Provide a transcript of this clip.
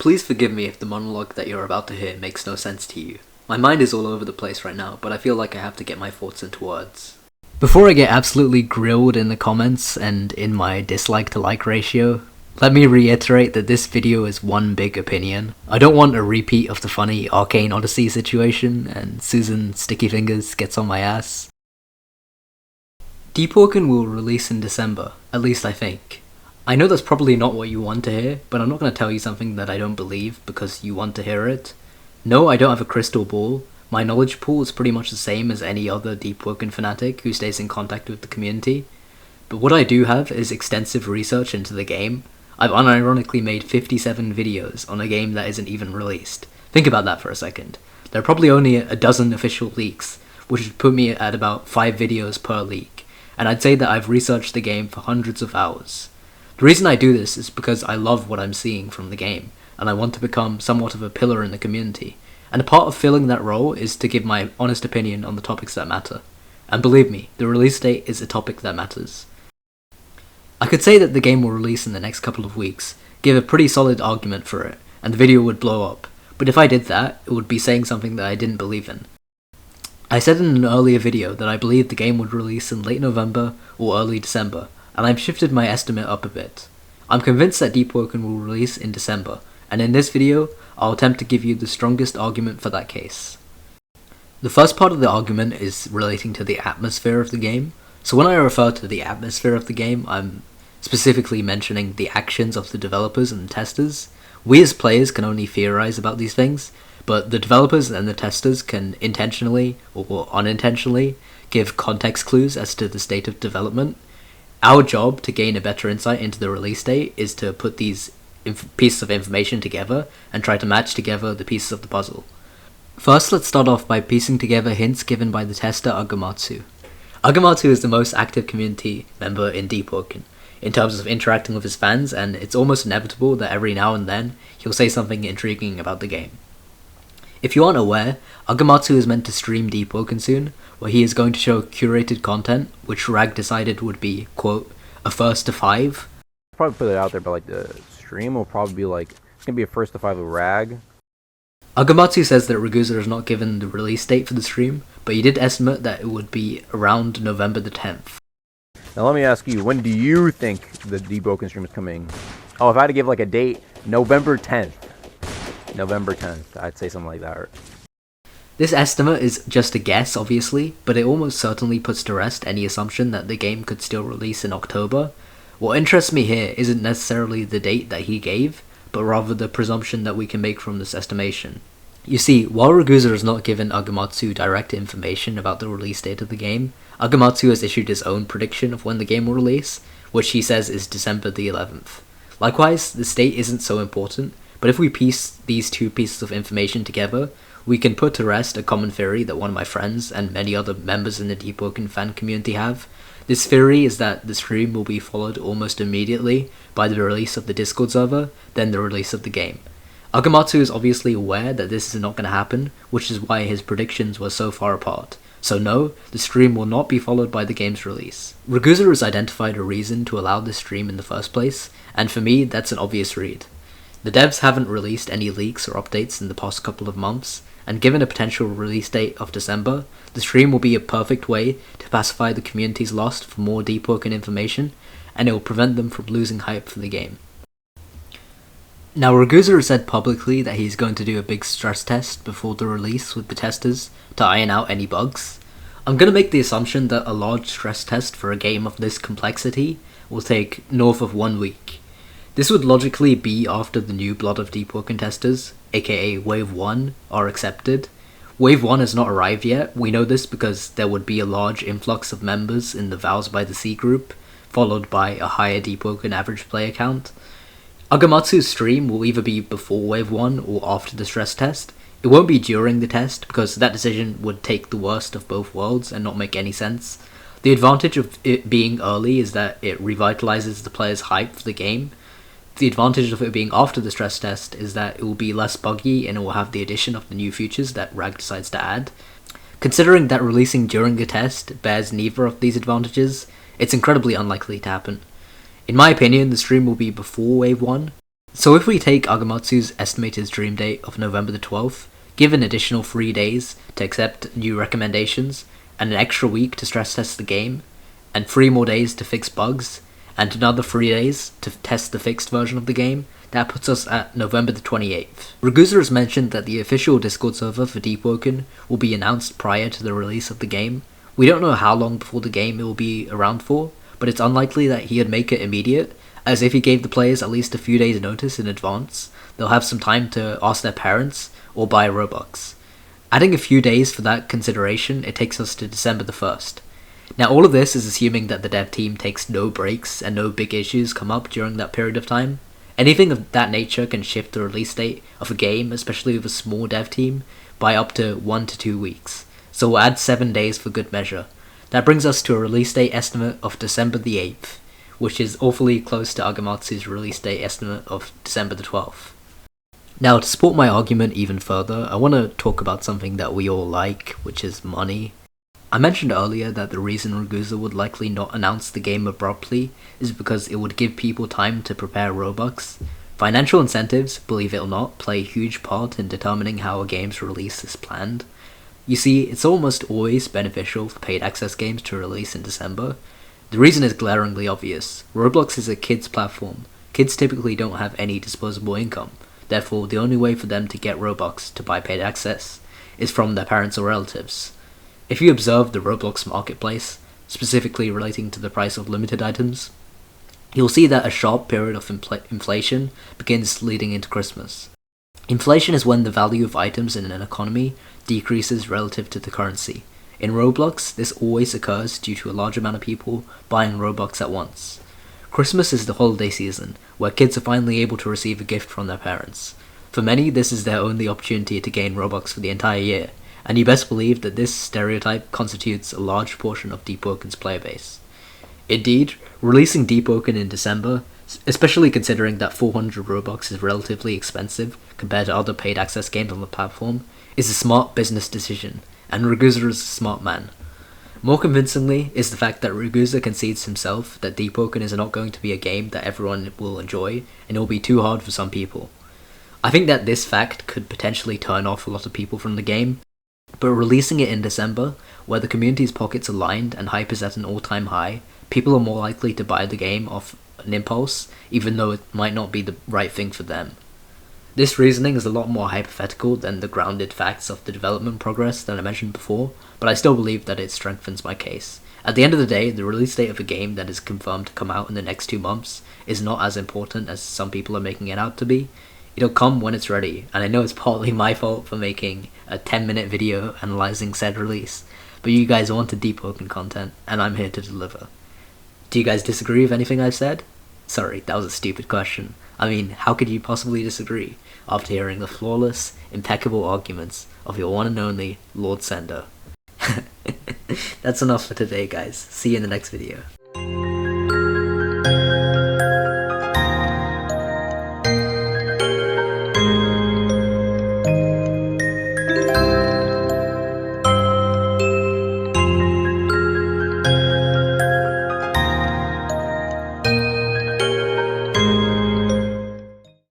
Please forgive me if the monologue that you're about to hear makes no sense to you. My mind is all over the place right now, but I feel like I have to get my thoughts into words. Before I get absolutely grilled in the comments and in my dislike to like ratio, let me reiterate that this video is one big opinion. I don't want a repeat of the funny Arcane Odyssey situation and Susan Sticky Fingers gets on my ass. Deepwoken will release in December, at least I think. I know that's probably not what you want to hear, but I'm not going to tell you something that I don't believe because you want to hear it. No, I don't have a crystal ball. My knowledge pool is pretty much the same as any other Deepwoken fanatic who stays in contact with the community. But what I do have is extensive research into the game. I've unironically made 57 videos on a game that isn't even released. Think about that for a second. There are probably only a dozen official leaks, which would put me at about 5 videos per leak, and I'd say that I've researched the game for hundreds of hours. The reason I do this is because I love what I'm seeing from the game, and I want to become somewhat of a pillar in the community, and a part of filling that role is to give my honest opinion on the topics that matter. And believe me, the release date is a topic that matters. I could say that the game will release in the next couple of weeks, give a pretty solid argument for it, and the video would blow up, but if I did that, it would be saying something that I didn't believe in. I said in an earlier video that I believed the game would release in late November or early December, and I've shifted my estimate up a bit. I'm convinced that Deepwoken will release in December, and in this video, I'll attempt to give you the strongest argument for that case. The first part of the argument is relating to the atmosphere of the game. So when I refer to the atmosphere of the game, I'm specifically mentioning the actions of the developers and the testers. We as players can only theorize about these things, but the developers and the testers can intentionally or unintentionally give context clues as to the state of development. Our job to gain a better insight into the release date is to put these pieces of information together and try to match together the pieces of the puzzle. First, let's start off by piecing together hints given by the tester Agamatsu. Agamatsu is the most active community member in Deepwoken, in terms of interacting with his fans, and it's almost inevitable that every now and then he'll say something intriguing about the game. If you aren't aware, Agamatsu is meant to stream Deepwoken soon, where he is going to show curated content, which Rag decided would be, quote, a first to 5. Probably put it out there, but like the stream will probably be like, it's gonna be a first to 5 with Rag. Agamatsu says that Ragusa is not given the release date for the stream, but he did estimate that it would be around November the 10th. Now let me ask you, when do you think the Deepwoken stream is coming? Oh, if I had to give like a date, November 10th. November 10th, I'd say something like that. This estimate is just a guess, obviously, but it almost certainly puts to rest any assumption that the game could still release in October. What interests me here isn't necessarily the date that he gave, but rather the presumption that we can make from this estimation. You see, while Ragusa has not given Agamatsu direct information about the release date of the game, Agamatsu has issued his own prediction of when the game will release, which he says is December the 11th. Likewise, this date isn't so important, but if we piece these two pieces of information together, we can put to rest a common theory that one of my friends and many other members in the Deepwoken fan community have. This theory is that the stream will be followed almost immediately by the release of the Discord server, then the release of the game. Agamatsu is obviously aware that this is not going to happen, which is why his predictions were so far apart. So no, the stream will not be followed by the game's release. Ragusa has identified a reason to allow this stream in the first place, and for me that's an obvious read. The devs haven't released any leaks or updates in the past couple of months, and given a potential release date of December, the stream will be a perfect way to pacify the community's lust for more Deepwoken information, and it will prevent them from losing hype for the game. Now, Ragusa has said publicly that he's going to do a big stress test before the release with the testers to iron out any bugs. I'm going to make the assumption that a large stress test for a game of this complexity will take north of 1 week. This would logically be after the new Blood of Deepwoken testers, aka Wave 1, are accepted. Wave 1 has not arrived yet. We know this because there would be a large influx of members in the Vows by the Sea group, followed by a higher Deepwoken average player count. Agamatsu's stream will either be before Wave 1 or after the stress test. It won't be during the test, because that decision would take the worst of both worlds and not make any sense. The advantage of it being early is that it revitalizes the player's hype for the game. The advantage of it being after the stress test is that it will be less buggy and it will have the addition of the new features that Rag decides to add. Considering that releasing during the test bears neither of these advantages, it's incredibly unlikely to happen. In my opinion, the stream will be before Wave 1. So if we take Agamatsu's estimated stream date of November the 12th, give an additional 3 days to accept new recommendations, and an extra week to stress test the game, and 3 more days to fix bugs, and another 3 days to test the fixed version of the game, that puts us at November the 28th. Ragusa has mentioned that the official Discord server for Deepwoken will be announced prior to the release of the game. We don't know how long before the game it will be around for, but it's unlikely that he'd make it immediate, as if he gave the players at least a few days notice in advance, they'll have some time to ask their parents or buy Robux. Adding a few days for that consideration, it takes us to December the 1st. Now all of this is assuming that the dev team takes no breaks and no big issues come up during that period of time. Anything of that nature can shift the release date of a game, especially with a small dev team, by up to 1 to 2 weeks. So we'll add 7 days for good measure. That brings us to a release date estimate of December the 8th, which is awfully close to Agamatsu's release date estimate of December the 12th. Now to support my argument even further, I want to talk about something that we all like, which is money. I mentioned earlier that the reason Ragusa would likely not announce the game abruptly is because it would give people time to prepare Robux. Financial incentives, believe it or not, play a huge part in determining how a game's release is planned. You see, it's almost always beneficial for paid access games to release in December. The reason is glaringly obvious. Roblox is a kids platform. Kids typically don't have any disposable income. Therefore, the only way for them to get Robux to buy paid access is from their parents or relatives. If you observe the Roblox marketplace, specifically relating to the price of limited items, you'll see that a sharp period of inflation begins leading into Christmas. Inflation is when the value of items in an economy decreases relative to the currency. In Roblox, this always occurs due to a large amount of people buying Robux at once. Christmas is the holiday season, where kids are finally able to receive a gift from their parents. For many, this is their only opportunity to gain Robux for the entire year, and you best believe that this stereotype constitutes a large portion of Deepwoken's player base. Indeed, releasing Deepwoken in December, especially considering that 400 Robux is relatively expensive compared to other paid access games on the platform, is a smart business decision, and Ragusa is a smart man. More convincingly is the fact that Ragusa concedes himself that Deepwoken is not going to be a game that everyone will enjoy, and it will be too hard for some people. I think that this fact could potentially turn off a lot of people from the game, but releasing it in December, where the community's pockets are lined and hype is at an all-time high, people are more likely to buy the game off an impulse, even though it might not be the right thing for them. This reasoning is a lot more hypothetical than the grounded facts of the development progress that I mentioned before, but I still believe that it strengthens my case. At the end of the day, the release date of a game that is confirmed to come out in the next 2 months is not as important as some people are making it out to be. It'll come when it's ready, and I know it's partly my fault for making a 10-minute video analyzing said release, but you guys wanted Deepwoken content, and I'm here to deliver. Do you guys disagree with anything I've said? Sorry, that was a stupid question. I mean, how could you possibly disagree after hearing the flawless, impeccable arguments of your one and only Lord Sender? That's enough for today, guys. See you in the next video.